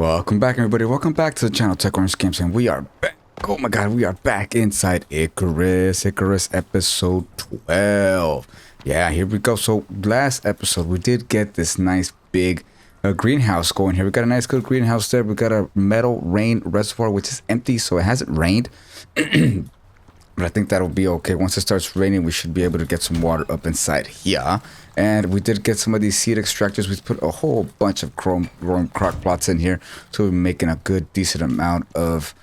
Welcome back, everybody. Welcome back to the channel Tech Orange Games, and we are back. Oh my god, we are back inside ICARUS episode 12. Yeah, here we go. So last episode we did get this nice big greenhouse going here. We got a nice good greenhouse there. We got a metal rain reservoir which is empty, so it hasn't rained. But I think that'll be okay. Once it starts raining, we should be able to get some water up inside here. And we did get some of these seed extractors. We put a whole bunch of growing crock plots in here. So we're making a good, decent amount of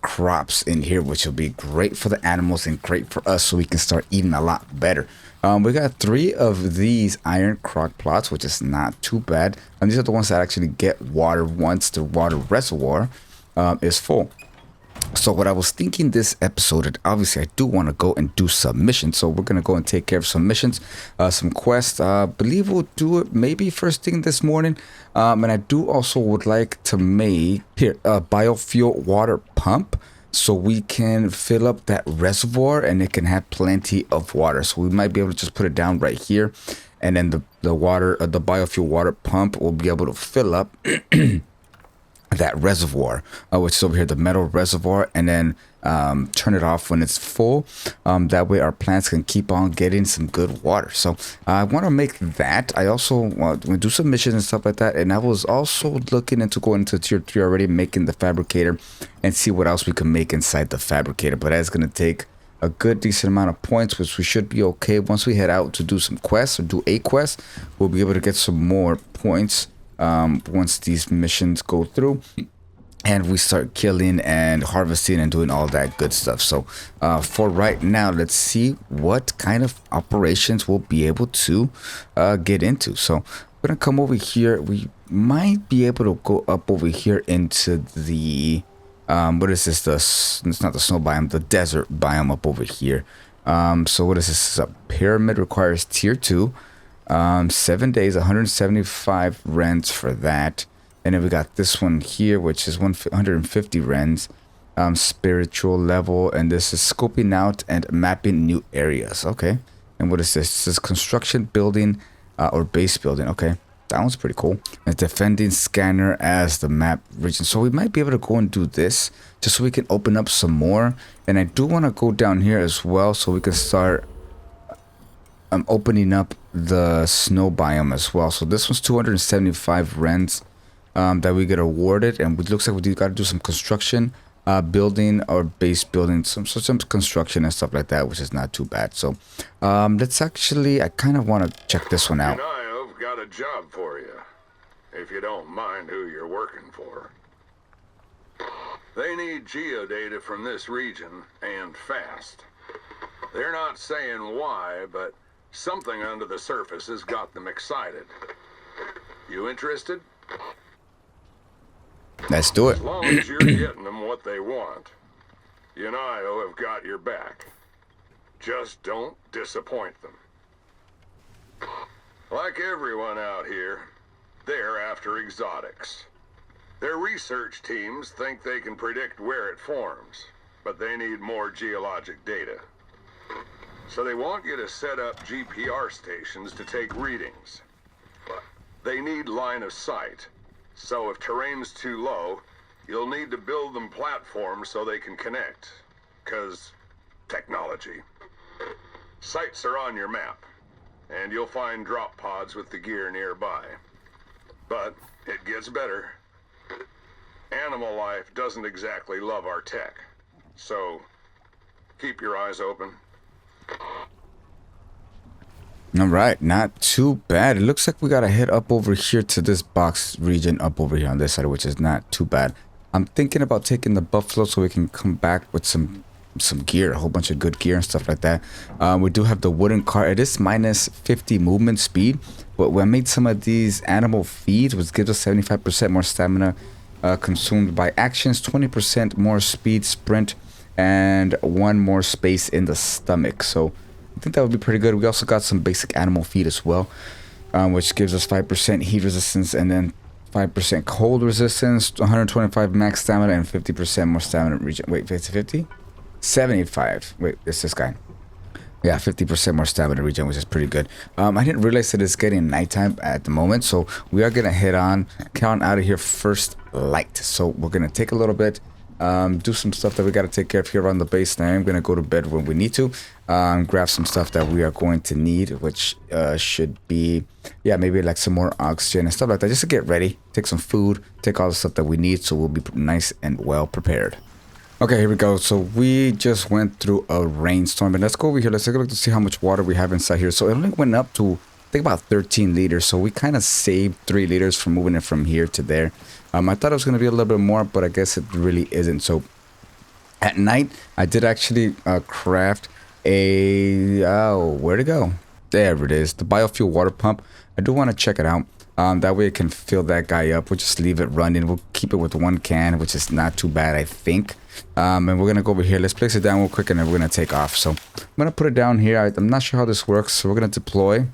crops in here, which will be great for the animals and great for us so we can start eating a lot better. We got 3 of these iron crock plots, which is not too bad. And these are the ones that actually get water once the water reservoir is full. So what I was thinking this episode, and obviously I do want to go and do some missions, so we're going to go and take care of some missions, some quests. I believe we'll do it maybe first thing this morning. And I do also would like to make here a biofuel water pump so we can fill up that reservoir and it can have plenty of water. So we might be able to just put it down right here, and then the water, the biofuel water pump will be able to fill up that reservoir, which is over here, the metal reservoir, and then turn it off when it's full. That way our plants can keep on getting some good water. So I want to make that. I also want to do some missions and stuff like that, and I was also looking into going into tier 3 already, making the fabricator and see what else we can make inside the fabricator. But that's going to take a good decent amount of points, which we should be okay. Once we head out to do some quests or do a quest, we'll be able to get some more points once these missions go through and we start killing and harvesting and doing all that good stuff. So for right now, let's see what kind of operations we'll be able to get into. So we're gonna come over here. We might be able to go up over here into the what is this, it's not the snow biome, the desert biome up over here. So what is this? A pyramid, requires tier 2. 7 days, 175 rents for that. And then we got this one here, which is 150 rents, spiritual level, and this is scoping out and mapping new areas. Okay. And what is this? This is construction, building, or base building. Okay, that one's pretty cool. And defending scanner as the map region. So we might be able to go and do this just so we can open up some more. And I do want to go down here as well so we can start opening up the snow biome as well. So this one's 275 rents that we get awarded, and it looks like we got to do some construction, building or base building, some construction and stuff like that, which is not too bad. So let's actually, I kind of want to check this one out. And I've got a job for you, if you don't mind who you're working for. They need geodata from this region, and fast. They're not saying why, but something under the surface has got them excited. You interested? Let's do it. As long as you're getting them what they want, you and I have got your back. Just don't disappoint them. Like everyone out here, they're after exotics. Their research teams think they can predict where it forms, but they need more geologic data. So they want you to set up GPR stations to take readings. They need line of sight. So if terrain's too low, you'll need to build them platforms so they can connect. 'Cause technology. Sites are on your map, and you'll find drop pods with the gear nearby. But it gets better. Animal life doesn't exactly love our tech. So keep your eyes open. All right, not too bad. It looks like we gotta head up over here to this box region up over here on this side, which is not too bad. I'm thinking about taking the buffalo so we can come back with some gear, a whole bunch of good gear and stuff like that. We do have the wooden cart. It is minus 50 movement speed, but we made some of these animal feeds, which gives us 75% more stamina consumed by actions, 20% more speed sprint, and 1 more space in the stomach. So I think that would be pretty good. We also got some basic animal feed as well, which gives us 5% heat resistance and then 5% cold resistance, 125 max stamina, and 50% more stamina region. Wait, 50? 75. Wait, it's this guy. Yeah, 50% more stamina regen, which is pretty good. I didn't realize that it's getting nighttime at the moment, so we are gonna head on, count out of here first light. So we're gonna take a little bit, do some stuff that we gotta take care of here around the base. Now I'm gonna go to bed when we need to, grab some stuff that we are going to need, which should be, yeah, maybe like some more oxygen and stuff like that, just to get ready. Take some food, take all the stuff that we need, so we'll be nice and well prepared. Okay, here we go. So we just went through a rainstorm, and let's go over here. Let's take a look to see how much water we have inside here. So it only went up to, I think, about 13 liters. So we kind of saved 3 liters from moving it from here to there. I thought it was going to be a little bit more, but I guess it really isn't. So at night, I did actually craft a, oh, where'd it go? There it is, the biofuel water pump. I do want to check it out. That way it can fill that guy up. We'll just leave it running. We'll keep it with 1 can, which is not too bad, I think. And we're going to go over here. Let's place it down real quick, and then we're going to take off. So I'm going to put it down here. I'm not sure how this works. So we're going to deploy. I'm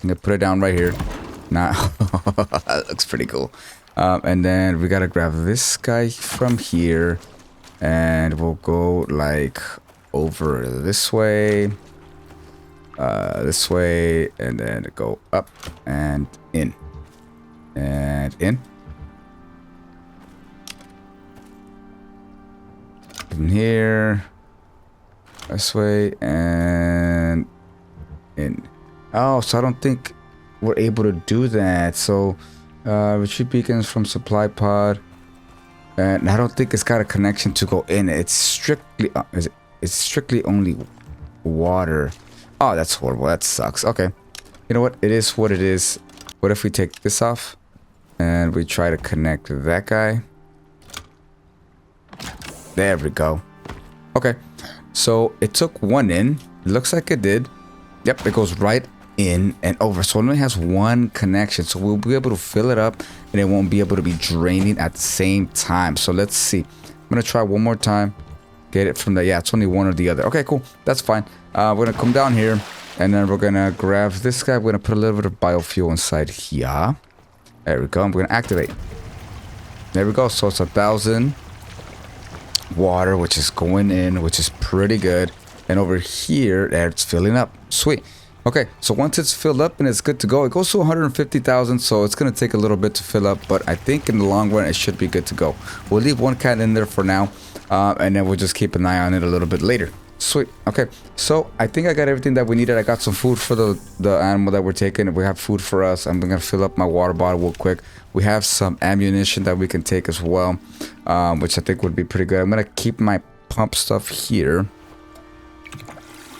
going to put it down right here. Nah, that looks pretty cool. And then we got to grab this guy from here. And we'll go like over this way. This way, and then go up and in and in here, this way and in. Oh, so I don't think we're able to do that. So retrieve beacons from supply pod, and I don't think it's got a connection to go in. It's strictly it's strictly only water. Oh, that's horrible. That sucks. Okay. You know what? It is what it is. What if we take this off and we try to connect that guy? There we go. Okay. So it took 1 in. It looks like it did. Yep, it goes right in and over. So it only has 1 connection. So we'll be able to fill it up and it won't be able to be draining at the same time. So let's see. I'm going to try one more time. Get it from the, yeah, it's only one or the other. Okay, cool. That's fine. We're going to come down here and then we're going to grab this guy. We're going to put a little bit of biofuel inside here. There we go. I'm going to activate. There we go. So it's 1,000 water, which is going in, which is pretty good. And over here, there it's filling up. Sweet. Okay, so once it's filled up and it's good to go, it goes to 150,000, so it's going to take a little bit to fill up, but I think in the long run, it should be good to go. We'll leave 1 can in there for now, and then we'll just keep an eye on it a little bit later. Sweet. Okay, so I think I got everything that we needed. I got some food for the animal that we're taking. We have food for us. I'm going to fill up my water bottle real quick. We have some ammunition that we can take as well, which I think would be pretty good. I'm going to keep my pump stuff here.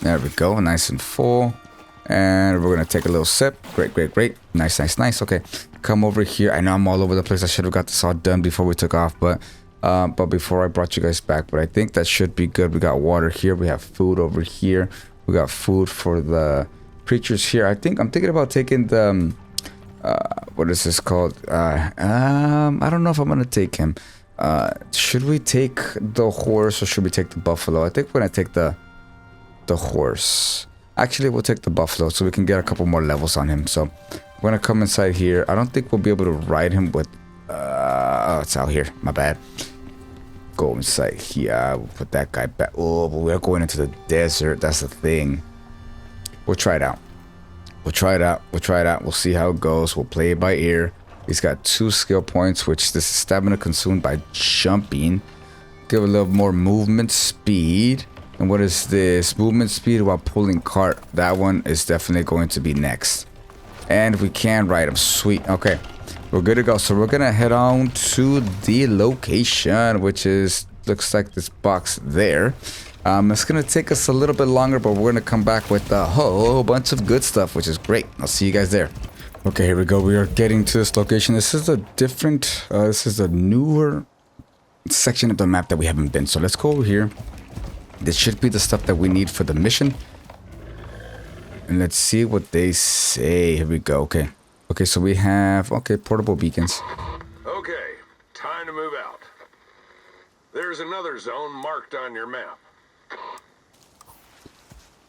There we go, nice and full. And we're gonna take a little sip. Great, great, great. Nice, nice, nice. Okay, come over here. I know I'm all over the place. I should have got this all done before we took off, but before I brought you guys back. But I think that should be good. We got water here. We have food over here. We got food for the creatures here. I'm thinking about taking the what is this called? I don't know if I'm gonna take him. Should we take the horse or should we take the buffalo? I think we're gonna take the horse. Actually, we'll take the buffalo so we can get a couple more levels on him. So we're gonna come inside here. I don't think we'll be able to ride him with oh, it's out here, my bad. Go inside here. We'll put that guy back. Oh, but we're going into the desert. That's the thing. We'll try it out. We'll try it out. We'll try it out. We'll see how it goes. We'll play it by ear. He's got 2 skill points, which this is stamina consumed by jumping. Give a little more movement speed. And what is this? Movement speed while pulling cart. That one is definitely going to be next. And we can ride him. Sweet. Okay. We're good to go. So we're going to head on to the location, which is, looks like this box there. It's going to take us a little bit longer, but we're going to come back with a whole bunch of good stuff, which is great. I'll see you guys there. Okay, here we go. We are getting to this location. This is a different, this is a newer section of the map that we haven't been. So let's go over here. This should be the stuff that we need for the mission. And let's see what they say. Here we go. Okay. Okay, so we have, okay, portable beacons. Okay, time to move out. There's another zone marked on your map.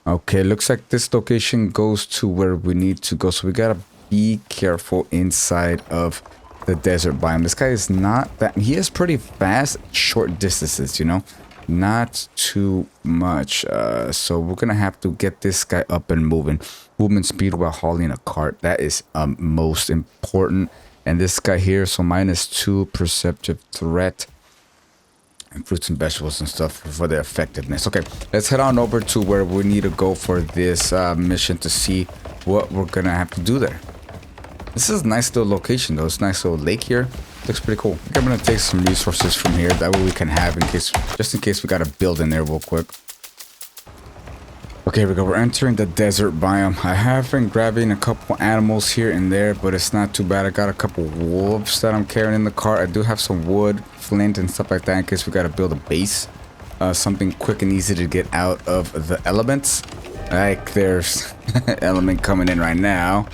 Okay, looks like this location goes to where we need to go. So we gotta be careful inside of the desert biome. This guy is not that, he is pretty fast, short distances, you know. not too much. So we're gonna have to get this guy up and moving. Movement speed while hauling a cart. That is most important. And this guy here, so -2 perceptive threat. And fruits and vegetables and stuff for their effectiveness. Okay, let's head on over to where we need to go for this mission to see what we're gonna have to do there. This is a nice little location though. It's a nice little lake here. Looks pretty cool. I think I'm gonna take some resources from here. That way we can have just in case we gotta build in there real quick. Okay, here we go. We're entering the desert biome. I have been grabbing a couple animals here and there, but it's not too bad. I got a couple wolves that I'm carrying in the cart. I do have some wood, flint, and stuff like that in case we gotta build a base. Something quick and easy to get out of the elements. Like there's element coming in right now.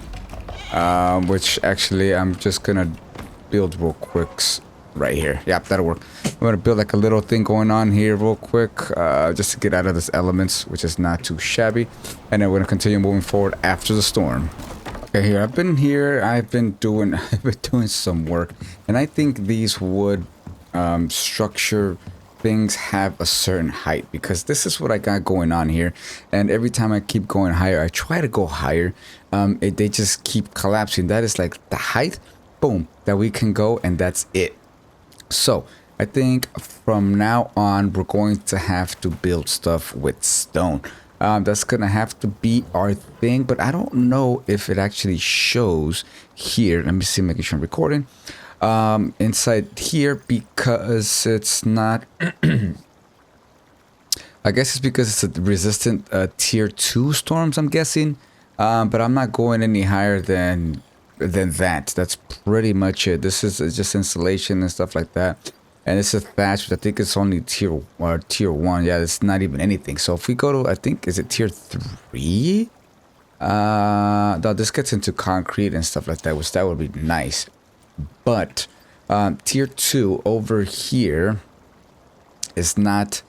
Which actually I'm just gonna build real quick right here. Yep, that'll work. I'm gonna build like a little thing going on here real quick, just to get out of this elements, which is not too shabby. And then we're gonna continue moving forward after the storm. Okay, I've been doing some work, and I think these wood structure things have a certain height, because this is what I got going on here, and every time I keep going higher, I try to go higher, they just keep collapsing. That is like the height, boom, that we can go, and that's it. So I think from now on we're going to have to build stuff with stone. That's gonna have to be our thing, but I don't know if it actually shows here. Let me see, making sure I'm recording inside here, because it's not I guess it's because it's a resistant tier 2 storms, I'm guessing, but I'm not going any higher than that. That's pretty much it. This is just insulation and stuff like that, and it's a thatch, which I think it's only tier 1. Yeah, it's not even anything. So if we go to, I think, is it tier 3? No, this gets into concrete and stuff like that, which that would be nice. But tier 2 over here is not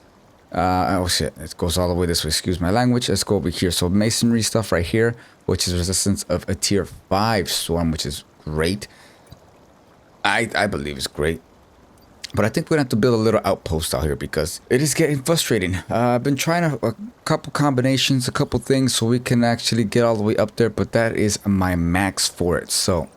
oh shit, it goes all the way this way, excuse my language. Let's go over here. So masonry stuff right here, which is resistance of a tier 5 storm, which is great. I believe it's great. But I think we're gonna have to build a little outpost out here, because it is getting frustrating. I've been trying a couple combinations, a couple things, so we can actually get all the way up there, but that is my max for it. So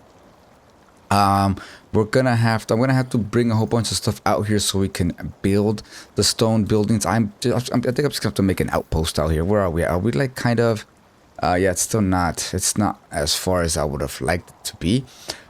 I'm gonna have to bring a whole bunch of stuff out here so we can build the stone buildings. I think I'm just gonna have to make an outpost out here. Where are we? Are we like kind of yeah, it's not as far as I would have liked it to be.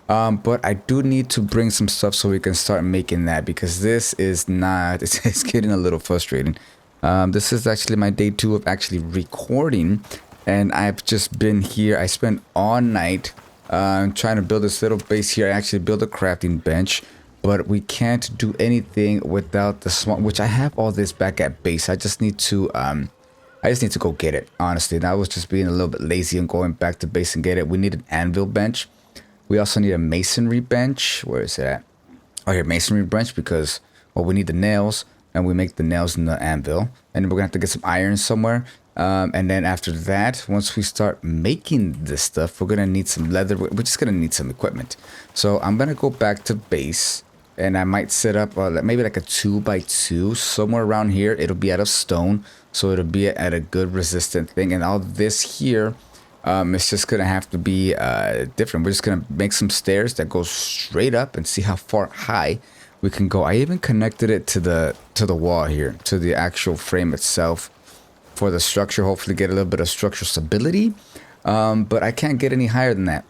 But I do need to bring some stuff so we can start making that, because this is not, it's getting a little frustrating. This is actually my day 2 of actually recording, and I've just been here. I spent all night trying to build this little base here. I actually built a crafting bench, but we can't do anything without the small, which I have all this back at base. I just need to go get it, honestly. And I was just being a little bit lazy and going back to base and get it. We need an anvil bench. We also need a masonry bench. Where is it at? Oh, here, masonry bench, because, well, we need the nails, and we make the nails in the anvil. And we're gonna have to get some iron somewhere. And then after that, once we start making this stuff, we're gonna need some leather. We're just gonna need some equipment. So I'm gonna go back to base, and I might set up maybe like a 2x2 somewhere around here. It'll be out of stone, so it'll be at a good resistant thing. And all this here, it's just gonna have to be different. We're just gonna make some stairs that go straight up and see how far high we can go. I even connected it to the wall here, to the actual frame itself, for the structure. Hopefully get a little bit of structural stability, but I can't get any higher than that.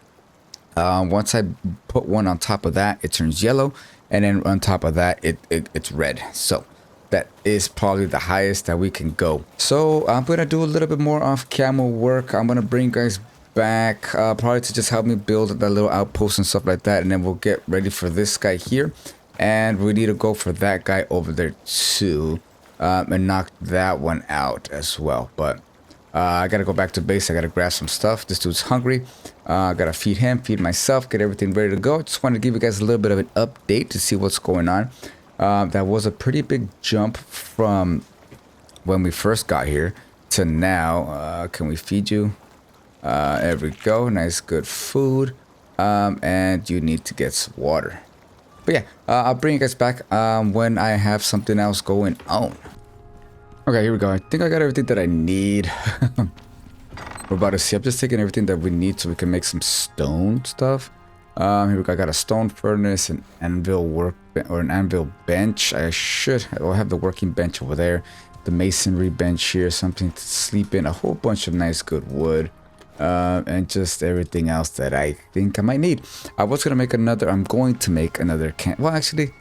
Once I put one on top of that, it turns yellow, and then on top of that, it's red. So that is probably the highest that we can go. So I'm gonna do a little bit more off camera work. I'm gonna bring you guys back probably to just help me build that little outpost and stuff like that, and then we'll get ready for this guy here, and we need to go for that guy over there too, and knock that one out as well. But I gotta go back to base. I gotta grab some stuff. This dude's hungry. I gotta feed him, feed myself, get everything ready to go. Just wanted to give you guys a little bit of an update to see what's going on. That was a pretty big jump from when we first got here to now. Can we feed you? There we go. Nice, good food. And you need to get some water. But yeah, I'll bring you guys back when I have something else going on. Okay, here we go. I think I got everything that I need. We're about to see. I'm just taking everything that we need so we can make some stone stuff. Here we go. I got a stone furnace, an anvil an anvil bench. I'll have the working bench over there. The masonry bench here, something to sleep in, a whole bunch of nice good wood. And just everything else that I think I might need. I'm going to make another well, actually,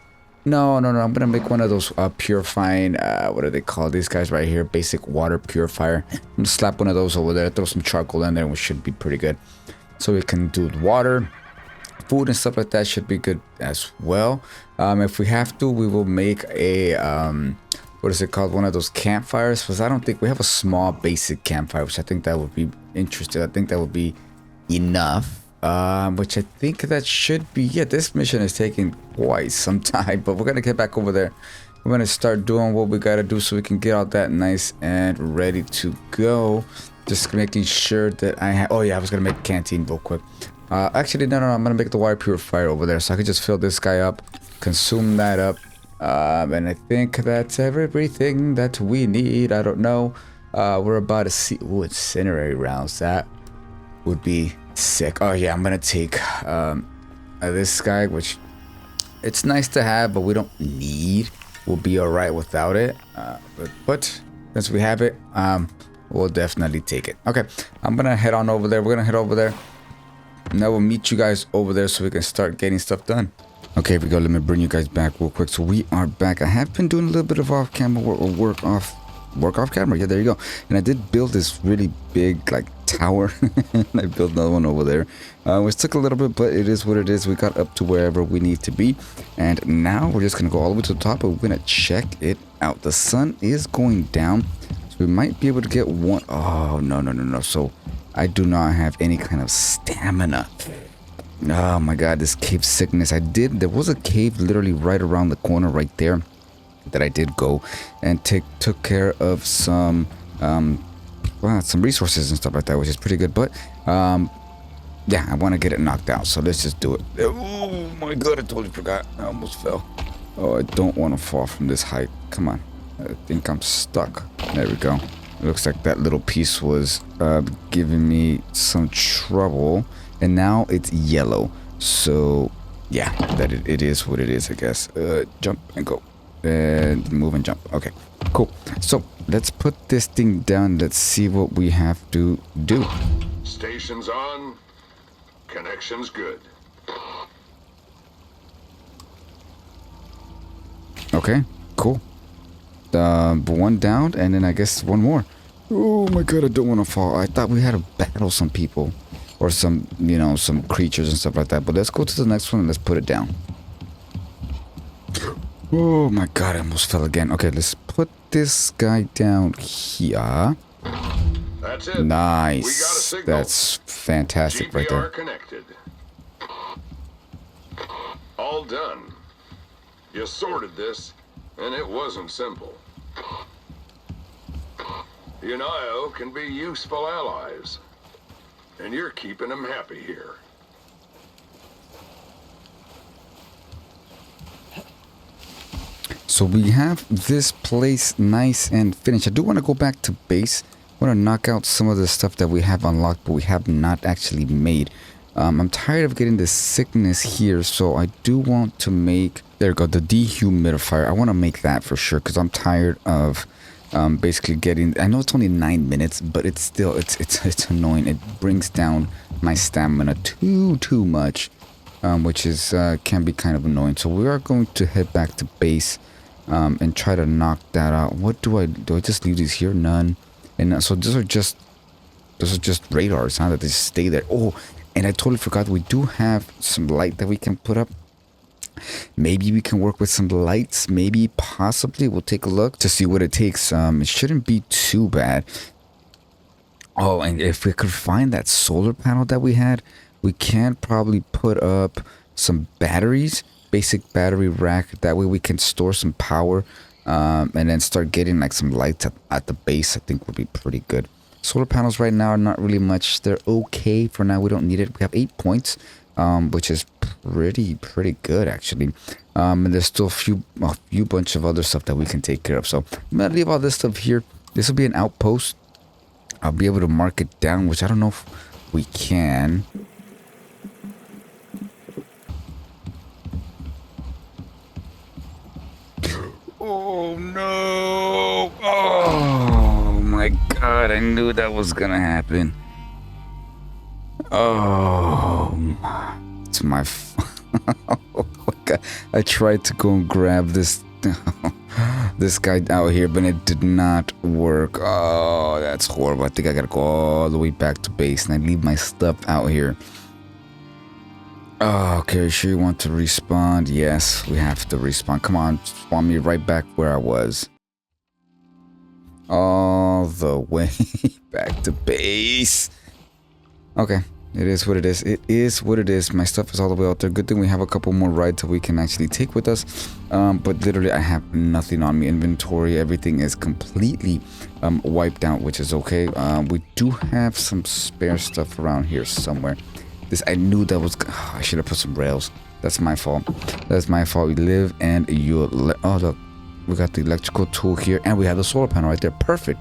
no. I'm gonna make one of those purifying, what are they called? These guys right here, basic water purifier. I'm gonna slap one of those over there, throw some charcoal in there, and we should be pretty good. So we can do water, food and stuff like that should be good as well. If we have to, we will make a, what is it called? One of those campfires, because I don't think we have a small basic campfire, which I think that would be interesting. I think that would be enough. Which I think that should be, yeah, this mission is taking quite some time, but we're gonna get back over there. We're gonna start doing what we gotta do so we can get all that nice and ready to go. Just making sure that I have, oh yeah, I was gonna make a canteen real quick. Actually, no, I'm gonna make the water purifier over there so I can just fill this guy up, consume that up. And I think that's everything that we need. I don't know. We're about to see, ooh, incendiary rounds. That would be sick. Oh yeah, I'm gonna take this guy, which it's nice to have, but we don't need. We'll be all right without it. But since we have it, we'll definitely take it. Okay, I'm gonna head on over there. We're gonna head over there, and I will meet you guys over there so we can start getting stuff done. Okay, here we go. Let me bring you guys back real quick. So we are back. I have been doing a little bit of off-camera work off camera. Yeah, there you go. And I did build this really big like tower. And I built another one over there, which took a little bit, but it is what it is. We got up to wherever we need to be, and now we're just gonna go all the way to the top, and we're gonna check it out. The sun is going down, so we might be able to get one. Oh no, so I do not have any kind of stamina. Oh my god, this cave sickness. There was a cave literally right around the corner right there that I did go and took care of some resources and stuff like that, which is pretty good. But yeah, I want to get it knocked out, so let's just do it. Oh my god, I totally forgot. I almost fell. Oh, I don't want to fall from this height. Come on. I think I'm stuck. There we go. It looks like that little piece was giving me some trouble, and now it's yellow. So yeah, that it is what it is, I guess. Jump and go. And move and jump. Okay, cool. So let's put this thing down. Let's see what we have to do. Station's on. Connection's good. Okay, cool. One down, and then I guess one more. Oh my god, I don't want to fall. I thought we had to battle some people or some, some creatures and stuff like that. But let's go to the next one and let's put it down. Oh my god, I almost fell again. Okay, let's put this guy down here. That's it. Nice. We got a signal. That's fantastic right there. GPR connected. All done. You sorted this, and it wasn't simple. The Anio can be useful allies, and you're keeping them happy here. So we have this place nice and finished. I do want to go back to base. I want to knock out some of the stuff that we have unlocked, but we have not actually made. I'm tired of getting this sickness here, so I do want to make, there we go, the dehumidifier. I want to make that for sure, because I'm tired of basically getting, I know it's only 9 minutes, but it's still, it's annoying. It brings down my stamina too much, which is can be kind of annoying. So we are going to head back to base and try to knock that out. What do I just leave these here? None. And so those are just radars, huh? That they just stay there. Oh, and I totally forgot we do have some light that we can put up. Maybe we can work with some lights. Maybe, possibly, we'll take a look to see what it takes. It shouldn't be too bad. Oh, and if we could find that solar panel that we had, we can probably put up some batteries, basic battery rack. That way we can store some power, and then start getting like some lights at the base. I think would be pretty good. Solar panels right now are not really much. They're okay for now. We don't need it. We have 8 points, which is pretty good actually. And there's still a few bunch of other stuff that we can take care of. So I'm gonna leave all this stuff here. This will be an outpost. I'll be able to mark it down, which I don't know if we can. Oh no! Oh my god, I knew that was gonna happen. Oh, it's my I tried to go and grab this this guy out here, but it did not work. Oh, that's horrible. I think I gotta go all the way back to base and I leave my stuff out here. Oh, okay, sure you want to respawn? Yes, we have to respawn. Come on, spawn me right back where I was. All the way back to base. Okay, it is what it is. It is what it is. My stuff is all the way out there. Good thing we have a couple more rides that we can actually take with us. But literally, I have nothing on me. Inventory, everything is completely wiped out, which is okay. We do have some spare stuff around here somewhere. This, I knew that was... Oh, I should have put some rails. That's my fault. That's my fault. We live and you... Oh, look. We got the electrical tool here. And we have the solar panel right there. Perfect.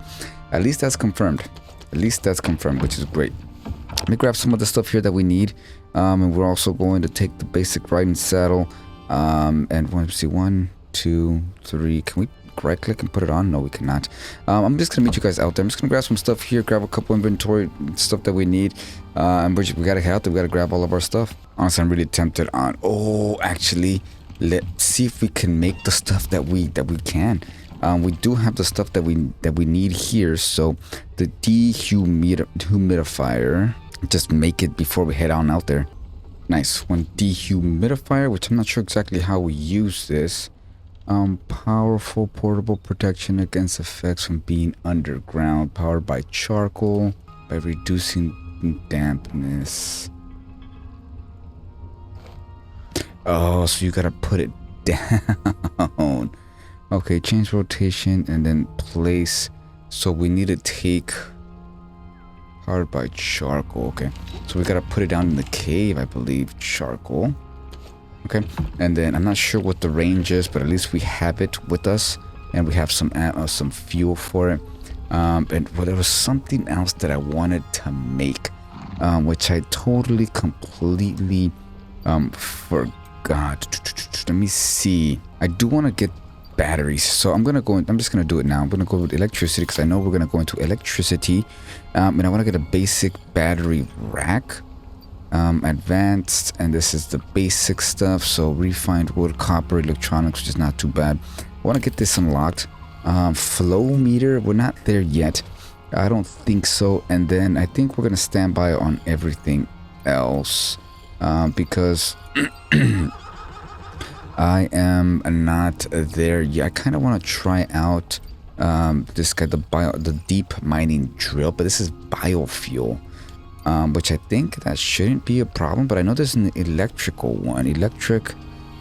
At least that's confirmed. At least that's confirmed, which is great. Let me grab some of the stuff here that we need. And we're also going to take the basic riding saddle. And let's see. 1, 2, 3. Can we right click and put it on? No, we cannot. I'm just gonna meet you guys out there. I'm just gonna grab some stuff here, grab a couple inventory stuff that we need, and we gotta head out there. We gotta grab all of our stuff. Honestly, I'm really tempted on... Oh, actually, let's see if we can make the stuff that we can. We do have the stuff that we need here. So the dehumidifier, just make it before we head on out there. Nice. One dehumidifier, which I'm not sure exactly how we use this. Powerful portable protection against effects from being underground, powered by charcoal, by reducing dampness. Oh, so you gotta put it down. Okay, change rotation and then place. So we need to take powered by charcoal. Okay, so we gotta put it down in the cave, I believe. Charcoal. Okay, and then I'm not sure what the range is, but at least we have it with us, and we have some fuel for it. And well, there was something else that I wanted to make, which I totally, completely forgot. Let me see. I do want to get batteries, so I'm just gonna do it now. I'm gonna go with electricity because I know we're gonna go into electricity, and I want to get a basic battery rack. Advanced, and this is the basic stuff. So refined wood, copper, electronics, which is not too bad. I want to get this unlocked. Flow meter, we're not there yet. I don't think so. And then I think we're gonna stand by on everything else, because I am not there yet. I kind of want to try out this guy, the deep mining drill, but this is biofuel. Which I think that shouldn't be a problem, but I know there's an electrical one, electric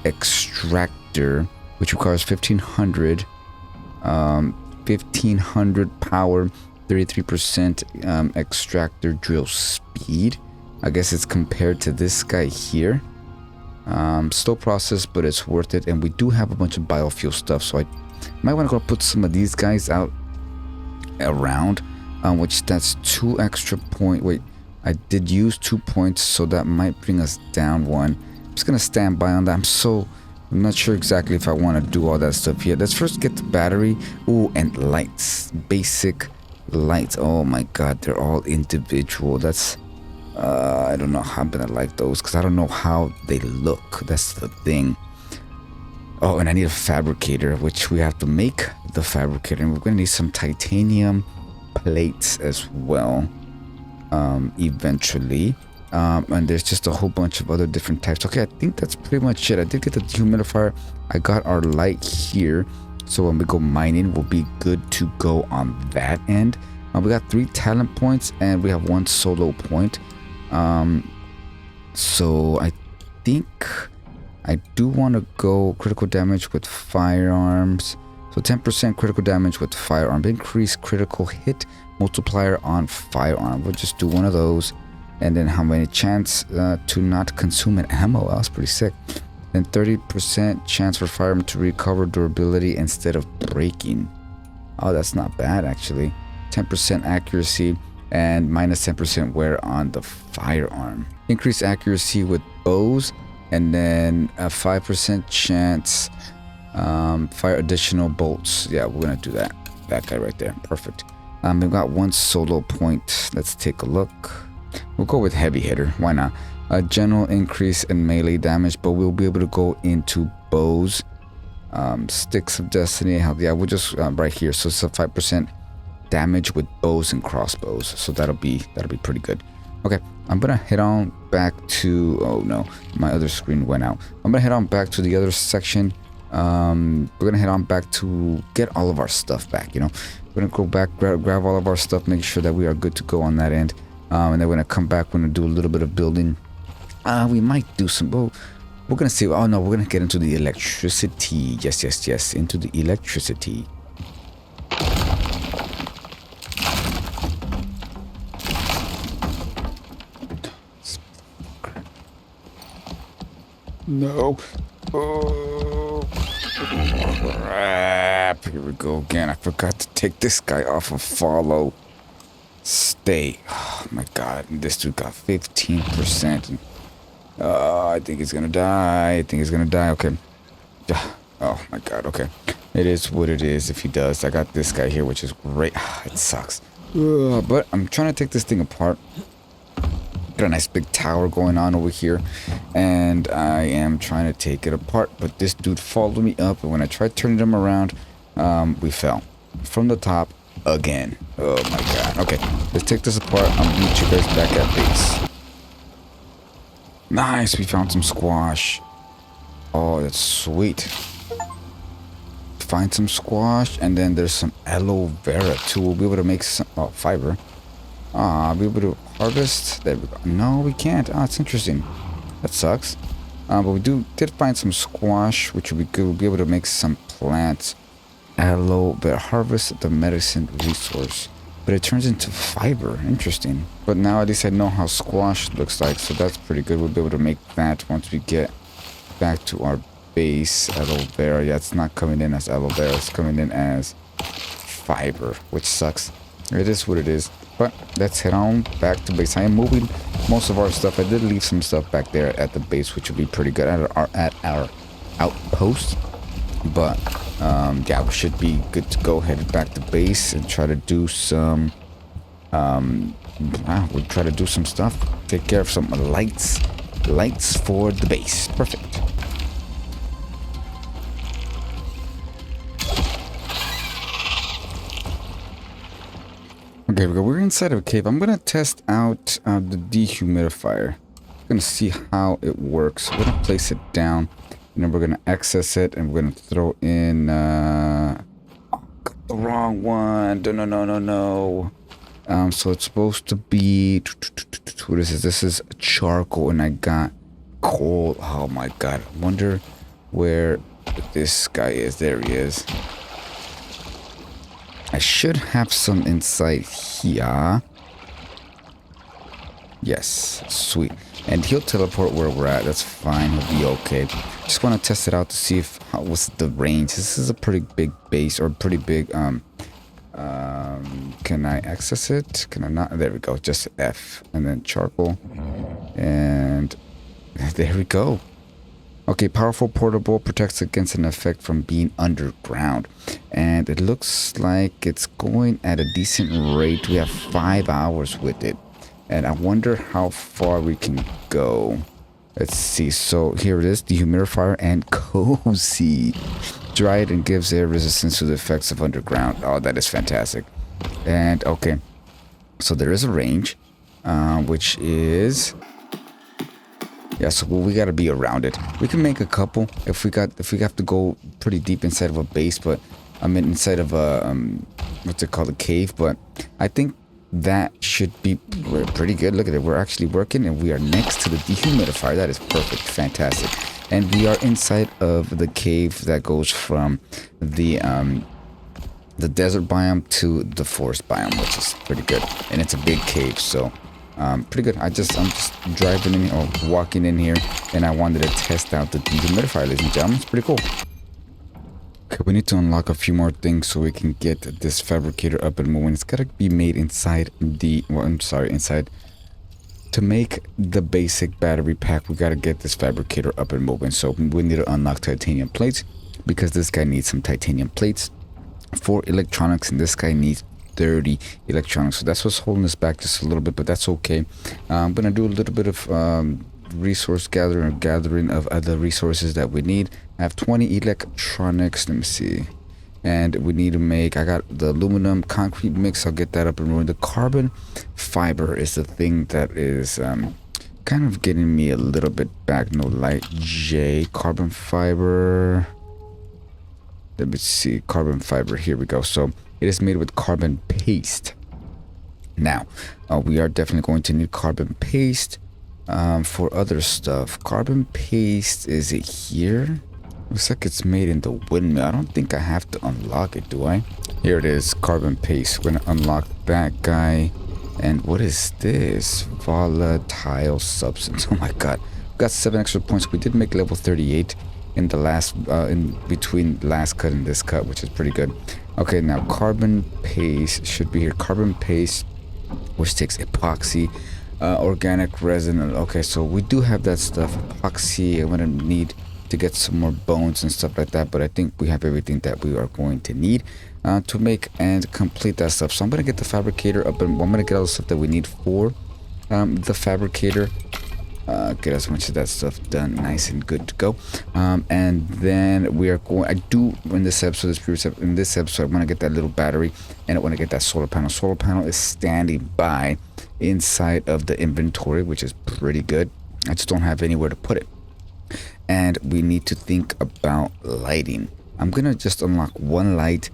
extractor, which requires 1500 power, 33% extractor drill speed. I guess it's compared to this guy here. Slow process, but it's worth it. And we do have a bunch of biofuel stuff, so I might want to go put some of these guys out around, which that's 2 extra point. Wait, I did use 2 points, so that might bring us down 1. I'm just gonna stand by on that. I'm not sure exactly if I want to do all that stuff yet. Let's first get the battery. Ooh, and lights, basic lights. Oh my god, they're all individual. That's I don't know how I'm gonna like those because I don't know how they look. That's the thing. Oh, and I need a fabricator, which we have to make the fabricator, and we're gonna need some titanium plates as well. Eventually, and there's just a whole bunch of other different types. Okay, I think that's pretty much it. I did get the dehumidifier. I got our light here, so when we go mining, we'll be good to go on that end. We got 3 talent points and we have 1 solo point. So I think I do want to go critical damage with firearms. So 10% critical damage with firearm. Increase critical hit multiplier on firearm. We'll just do one of those. And then how many chance to not consume an ammo? That was pretty sick. Then 30% chance for firearm to recover durability instead of breaking. Oh, that's not bad actually. 10% accuracy and minus 10% wear on the firearm. Increase accuracy with bows, and then a 5% chance fire additional bolts. Yeah, we're gonna do that. That guy right there. Perfect. We've got one solo point. Let's take a look. We'll go with heavy hitter. Why not? A general increase in melee damage, but we'll be able to go into bows. Sticks of destiny. Yeah, we'll just right here. So it's a 5% damage with bows and crossbows. So that'll be pretty good. Okay, I'm gonna head on back to. Oh no, my other screen went out. I'm gonna head on back to the other section. We're gonna head on back to get all of our stuff back. You know, we're gonna go back, grab all of our stuff, make sure that we are good to go on that end. And then we're gonna come back. We're gonna do a little bit of building. We might do some. Well, we're gonna see. Oh no, we're gonna get into the electricity. Yes, into the electricity. No. Oh, crap. Here we go again. I forgot to take this guy off of follow. Stay. Oh my god. This dude got 15%. I think he's gonna die. Okay. Oh my god. Okay. It is what it is if he does. I got this guy here, which is great. It sucks. But I'm trying to take this thing apart. Got a nice big tower going on over here, and I am trying to take it apart, but this dude followed me up, and when I tried turning him around, we fell from the top again. Oh my god. Okay, let's take this apart. I'll meet you guys back at base. Nice, we found some squash. Oh, that's sweet. Find some squash, and then there's some aloe vera too. We'll be able to make some fiber. I'll be able to harvest. There we go. No, we can't. It's interesting. That sucks. But we did find some squash, which would be good. We'll be able to make some plants. Aloe vera. Harvest the medicine resource. But it turns into fiber. Interesting. But now at least I know how squash looks like, so that's pretty good. We'll be able to make that once we get back to our base. Aloe vera. Yeah, it's not coming in as aloe vera. It's coming in as fiber, which sucks. It is what it is. But let's head on back to base. I am moving most of our stuff. I did leave some stuff back there at the base, which would be pretty good at our outpost. But yeah, we should be good to go. Headed back to base and try to do some. We'll try to do some stuff. Take care of some lights for the base. Perfect. Okay, we're inside of a cave. I'm gonna test out the dehumidifier. I'm gonna see how it works. We're gonna place it down, and then we're gonna access it, and we're gonna throw in. Got the wrong one. No. So it's supposed to be. What is this? This is charcoal, and I got coal. Oh my god! I wonder where this guy is. There he is. I should have some inside here. Yes, sweet. And he'll teleport where we're at. That's fine. He'll be okay. Just want to test it out to see what's the range. This is a pretty big base, or pretty big. Can I access it? Can I not? There we go. Just F and then charcoal, and there we go. Okay, powerful portable, protects against an effect from being underground. And it looks like it's going at a decent rate. We have 5 hours with it. And I wonder how far we can go. Let's see. So here it is, dehumidifier and cozy. Dry it and gives air resistance to the effects of underground. Oh, that is fantastic. And okay, so there is a range, which is... Yeah, so we gotta be around it. We can make a couple if we have to go pretty deep inside of a base, but I mean inside of a what's it called, a cave. But I think that should be pretty good. Look at it, we're actually working, and we are next to the dehumidifier. That is perfect, fantastic. And we are inside of the cave that goes from the desert biome to the forest biome, which is pretty good. And it's a big cave, so Pretty good. I'm just driving in or walking in here, and I wanted to test out the dehumidifier, ladies and gentlemen. It's pretty cool. Okay, we need to unlock a few more things so we can get this fabricator up and moving. It's gotta be made inside the, well, I'm sorry, inside. To make the basic battery pack, we gotta get this fabricator up and moving. So we need to unlock titanium plates, because this guy needs some titanium plates for electronics, and this guy needs 30 electronics. So that's what's holding us back just a little bit, but that's okay. I'm gonna do a little bit of resource gathering of other resources that we need. I have 20 electronics. Let me see. And we need to make, I got the aluminum concrete mix. I'll get that up and running. The carbon fiber is the thing that is kind of getting me a little bit back. No light J. Carbon fiber. Let me see. Carbon fiber. Here we go. So it is made with carbon paste. Now, we are definitely going to need carbon paste for other stuff. Carbon paste, is it here? Looks like it's made in the windmill. I don't think I have to unlock it, do I? Here it is, carbon paste. We're gonna unlock that guy. And what is this? Volatile substance. Oh my god. We got 7 extra points. We did make level 38 in the last, in between last cut and this cut, which is pretty good. Okay, now carbon paste should be here. Carbon paste, which takes epoxy, organic resin. Okay, so we do have that stuff. Epoxy, I'm gonna need to get some more bones and stuff like that, but I think we have everything that we are going to need to make and complete that stuff. So I'm gonna get the fabricator up, and I'm gonna get all the stuff that we need for the fabricator. Get as much of that stuff done, nice and good to go. And then we are going, I do in this episode, in this episode, I'm gonna get that little battery, and I want to get that solar panel. Solar panel is standing by inside of the inventory, which is pretty good. I just don't have anywhere to put it. And we need to think about lighting. I'm gonna just unlock one light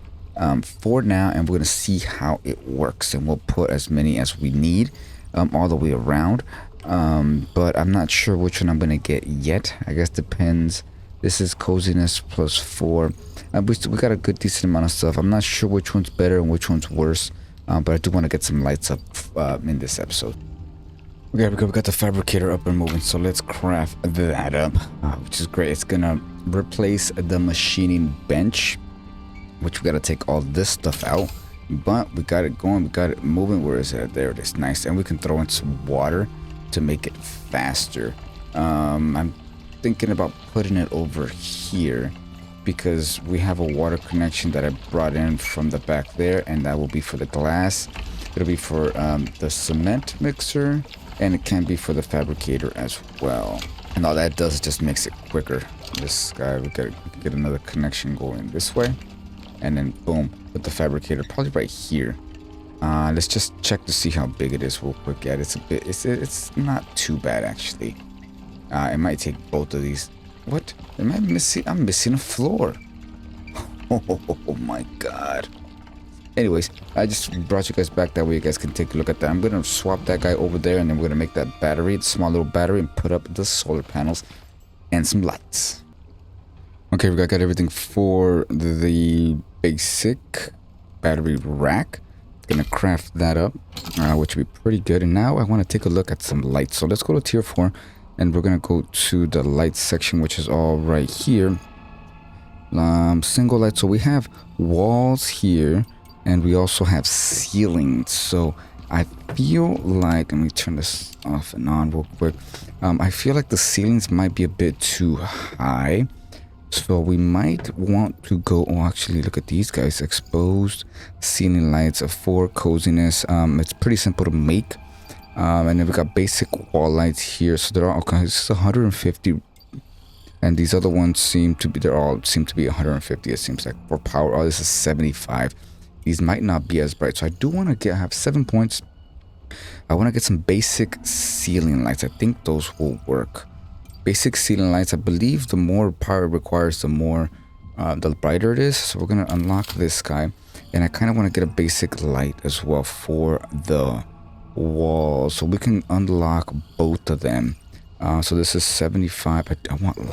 for now, and we're gonna see how it works, and we'll put as many as we need all the way around. But I'm not sure which one I'm gonna get yet. I guess depends. This is coziness plus 4. We got a good decent amount of stuff. I'm not sure which one's better and which one's worse, but I do want to get some lights up in this episode. Okay, we got the fabricator up and moving, so let's craft that up, which is great. It's gonna replace the machining bench, which we gotta take all this stuff out, but we got it going, we got it moving. Where is it? There it is. Nice. And we can throw in some water to make it faster. I'm thinking about putting it over here, because we have a water connection that I brought in from the back there, and that will be for the glass. It'll be for the cement mixer, and it can be for the fabricator as well. And all that does is just makes it quicker. This guy, we can get another connection going this way, and then boom, put the fabricator probably right here. Let's just check to see how big it is real quick. Yeah, it's a bit, it's not too bad actually. It might take both of these. What? Am I missing? I'm missing a floor. Oh my god. Anyways, I just brought you guys back, that way you guys can take a look at that. I'm gonna swap that guy over there, and then we're gonna make that battery, the small little battery, and put up the solar panels and some lights. Okay, we got everything for the basic battery rack. Gonna craft that up, which would be pretty good. And now I want to take a look at some lights. So let's go to tier 4, and we're gonna go to the lights section, which is all right here. Single light. So we have walls here, and we also have ceilings. So I feel like, let me turn this off and on real quick. I feel like the ceilings might be a bit too high, so we might want to go, oh, actually look at these guys. Exposed ceiling lights for coziness. It's pretty simple to make. And then we got basic wall lights here. So they're all, okay, this is 150, and these other ones seem to be, they all seem to be 150, it seems like, for power. Oh, this is 75. These might not be as bright, so I do want to have 7 points. I want to get some basic ceiling lights. I think those will work. Basic ceiling lights, I believe the more power it requires, the more the brighter it is. So we're going to unlock this guy, and I kind of want to get a basic light as well for the wall, so we can unlock both of them. So this is 75. I want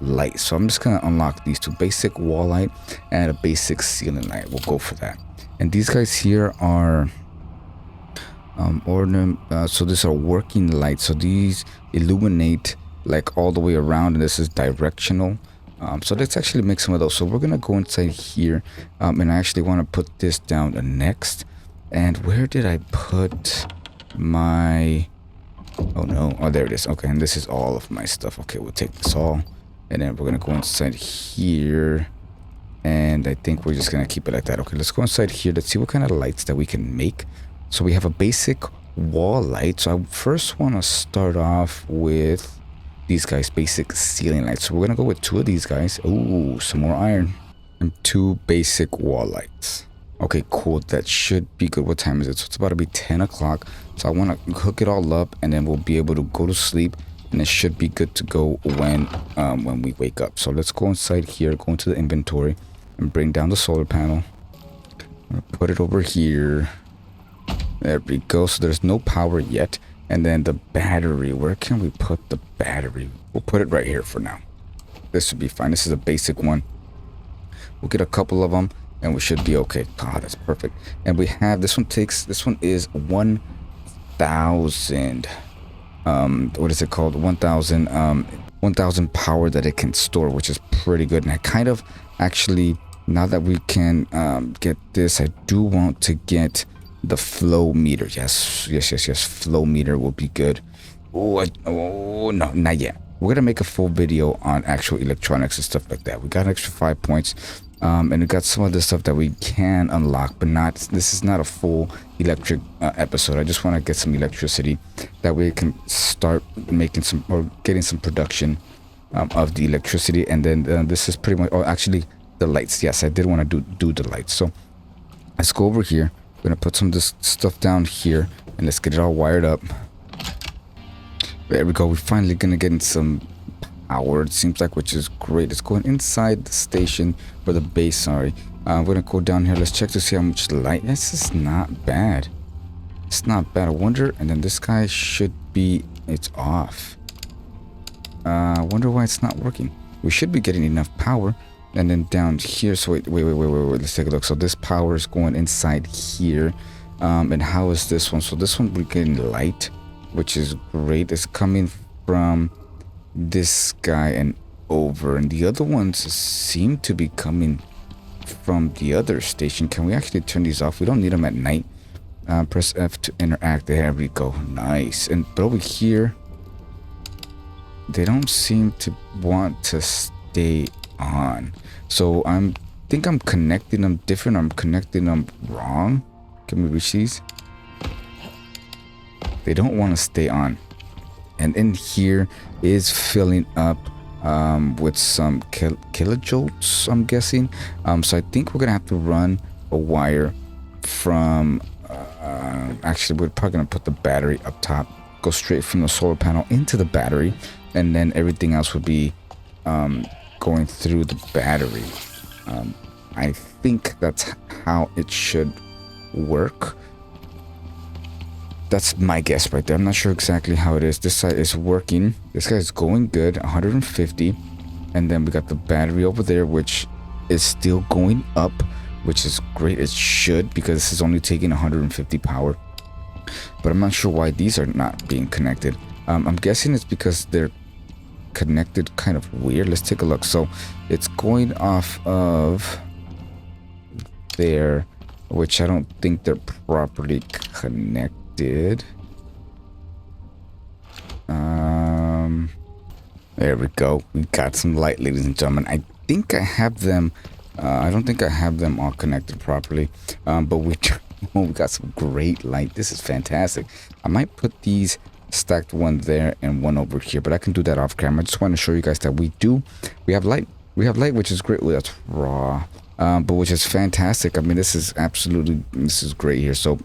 light, so I'm just gonna unlock these two, basic wall light and a basic ceiling light. We'll go for that. And these guys here are So these are working lights, so these illuminate like all the way around, and this is directional. So let's actually make some of those. So we're gonna go inside here, and I actually want to put this down next. And where did I put my... Oh no, oh there it is. Okay, and this is all of my stuff. Okay, we'll take this all, and then we're gonna go inside here, and I think we're just gonna keep it like that. Okay, let's go inside here. Let's see what kind of lights that we can make. So we have a basic wall light. So I first want to start off with these guys, basic ceiling lights. So we're gonna go with 2 of these guys. Ooh, some more iron. And 2 basic wall lights. Okay, cool. That should be good. What time is it? So it's about to be 10 o'clock. So I want to hook it all up, and then we'll be able to go to sleep, and it should be good to go when we wake up. So let's go inside here, go into the inventory, and bring down the solar panel. Put it over here. There we go. So there's no power yet. And then the battery. Where can we put the battery? We'll put it right here for now. This should be fine. This is a basic one. We'll get a couple of them, and we should be okay. Ah, that's perfect. And we have this one is 1,000. What is it called? 1,000 power that it can store, which is pretty good. And I kind of actually, now that we can get this, I do want to get the flow meter. Yes. Flow meter will be good. Oh no, not yet. We're gonna make a full video on actual electronics and stuff like that. We got an extra 5 points. And we got some other stuff that we can unlock, but this is not a full electric episode. I just want to get some electricity, that way we can start making some, or getting some production of the electricity. And then this is pretty much, oh actually the lights. Yes, I did want to do the lights. So let's go over here. We're gonna put some of this stuff down here, and let's get it all wired up. There we go. We're finally gonna get in some power, it seems like, which is great. It's going inside the station, or the base, sorry. We're gonna go down here. Let's check to see how much light. This is not bad. It's not bad. I wonder, and then this guy should be, it's off. I wonder why it's not working. We should be getting enough power. And then down here, so wait, let's take a look. So this power is going inside here. And how is this one? So this one we're getting light, which is great. It's coming from this guy and over, and the other ones seem to be coming from the other station. Can we actually turn these off? We don't need them at night. Press F to interact. There we go. Nice. But over here, they don't seem to want to stay on. So I think I'm connecting them different. I'm connecting them wrong. Can we reach these? They don't want to stay on. And in here is filling up with some kilojoules, I'm guessing. So I think we're gonna have to run a wire from actually we're probably gonna put the battery up top, go straight from the solar panel into the battery, and then everything else would be going through the battery. I think that's how it should work. That's my guess right there. I'm not sure exactly how it is. This side is working. This guy is going good, 150. And then we got the battery over there, which is still going up, which is great. It should, because this is only taking 150 power. But I'm not sure why these are not being connected. I'm guessing it's because they're connected kind of weird. Let's take a look. So it's going off of there, which I don't think they're properly connected. There we go. We got some light, ladies and gentlemen. I think I have them. I don't think I have them all connected properly. But we got some great light. This is fantastic. I might put these stacked, one there and one over here, but I can do that off camera. I just want to show you guys that we have light. We have light, which is great. Well, that's raw, but which is fantastic. I mean, this is great here. So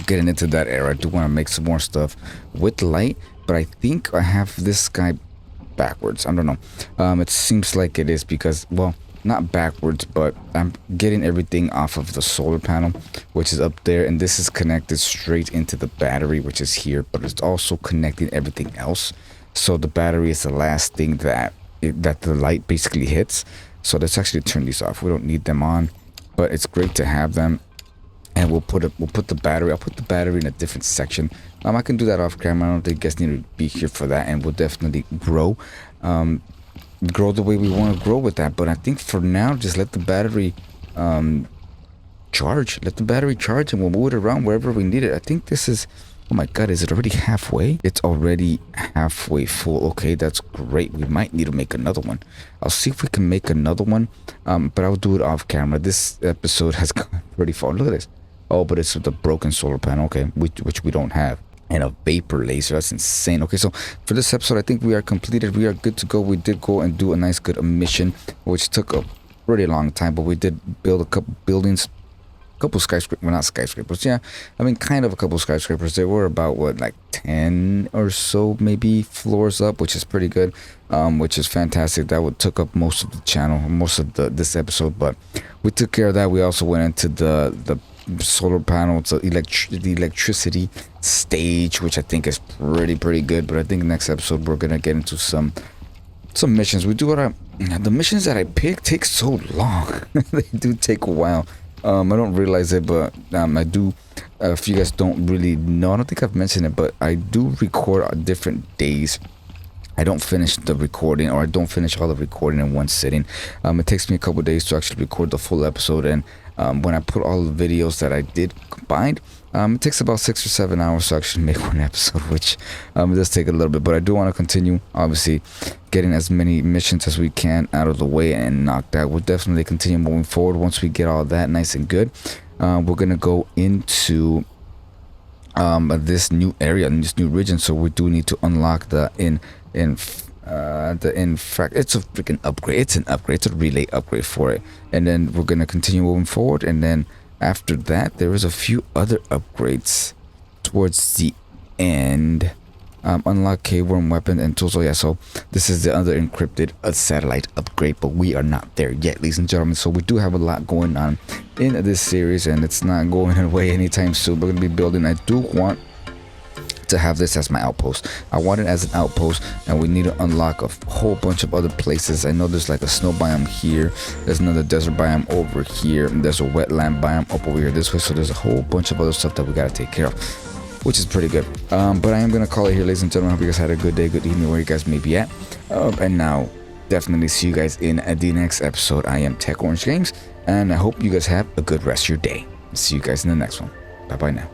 getting into that era, I do want to make some more stuff with light, but I think I have this guy backwards. I don't know. It seems like it is because, well, not backwards, but I'm getting everything off of the solar panel, which is up there, and this is connected straight into the battery, which is here, but it's also connecting everything else. So the battery is the last thing that the light basically hits. So let's actually turn these off. We don't need them on, but it's great to have them. and we'll put the battery. I'll put the battery in a different section. I can do that off camera. I don't think you guys need to be here for that, and we'll definitely grow the way we want to grow with that. But I think for now, just let the battery charge. Let the battery charge, and we'll move it around wherever we need it. I think this is, oh my god, is it already halfway? It's already halfway full. Okay, that's great. We might need to make another one. I'll see if we can make another one, but I'll do it off camera. This episode has gone pretty far. Look at this. Oh, but it's with the broken solar panel, okay, which we don't have. And a vapor laser. That's insane. Okay, so for this episode, I think we are completed. We are good to go. We did go and do a nice good mission, which took a pretty long time, but we did build a couple buildings, a couple skyscrapers. Well, not skyscrapers, yeah, I mean kind of a couple skyscrapers. They were about what, like 10 or so maybe floors up, which is pretty good, which is fantastic. That took up most of the channel, most of this episode, but we took care of that. We also went into the solar panel, the electricity stage, which I think is pretty good. But I think next episode we're gonna get into some missions. We do what the missions that I pick take so long. They do take a while. I don't realize it, but I do. If you guys don't really know, I don't think I've mentioned it, but I do record on different days. I don't finish the recording, or I don't finish all the recording in one sitting. It takes me a couple days to actually record the full episode, and when I put all the videos that I did combined, it takes about 6 or 7 hours to actually make one episode, which it does take a little bit. But I do want to continue, obviously, getting as many missions as we can out of the way and knocked out. We'll definitely continue moving forward once we get all that nice and good. We're gonna go into this new area, in this new region, so we do need to unlock the it's a freaking upgrade. It's an upgrade. It's a relay upgrade for it. And then we're gonna continue moving forward, and then after that there is a few other upgrades towards the end. Unlock K-worm weapon and tools. So yeah, so this is the other encrypted satellite upgrade, but we are not there yet, ladies and gentlemen. So we do have a lot going on in this series, and it's not going away anytime soon. We're gonna be building. I do want to have this as my outpost. I want it as an outpost, and we need to unlock a whole bunch of other places. I know there's like a snow biome here, there's another desert biome over here, and there's a wetland biome up over here this way. So there's a whole bunch of other stuff that we got to take care of, which is pretty good. But I am gonna call it here, ladies and gentlemen. I hope you guys had a good day, good evening, where you guys may be at. And now definitely see you guys in the next episode. I am Tech Orange Games, and I hope you guys have a good rest of your day. See you guys in the next one. Bye bye now.